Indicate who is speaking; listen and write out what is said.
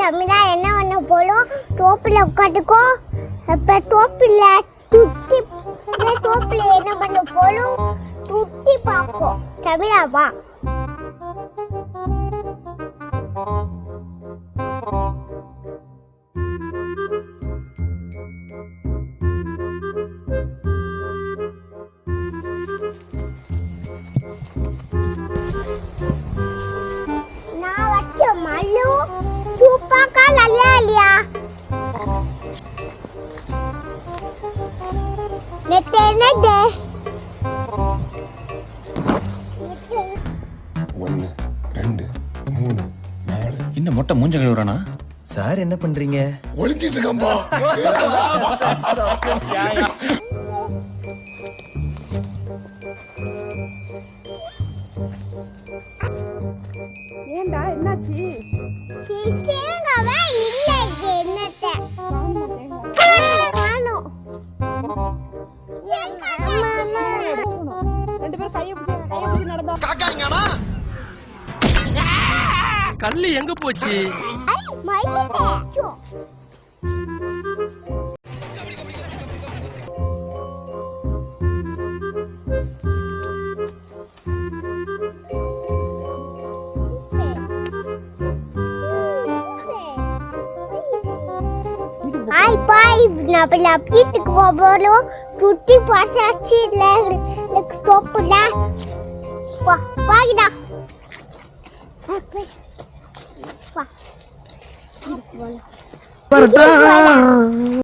Speaker 1: தமிழா என்ன பண்ண போலும் தோப்புல உட்காந்துக்கோ. அப்ப தோப்புல துட்டி தோப்புல என்ன பண்ண போலும் துட்டி பார்ப்போம். தமிழாவா நான் வச்ச மல்லு சூப்பாக்கா நல்லா இல்லையா? நெட்டே
Speaker 2: 1 2 3 4
Speaker 3: இன்னும் மொட்டை மூஞ்ச கழுவுறானா?
Speaker 4: சார் என்ன பண்றீங்க?
Speaker 2: ஒளிஞ்சிட்டு இருக்கம்பா.
Speaker 5: ஏண்டா என்னாச்சு?
Speaker 1: தேங்காவே இல்லை என்னத்தை காணோம்.
Speaker 5: ரெண்டு பேரும் கையை பிடிச்சு நடந்தா
Speaker 2: காக்காங்கடா.
Speaker 6: கல்லு எங்க போச்சு?
Speaker 1: நம்ம வீட்டுக்கு போகிறோம். குட்டி பசாச்சு தோப்புல வாங்கிடா.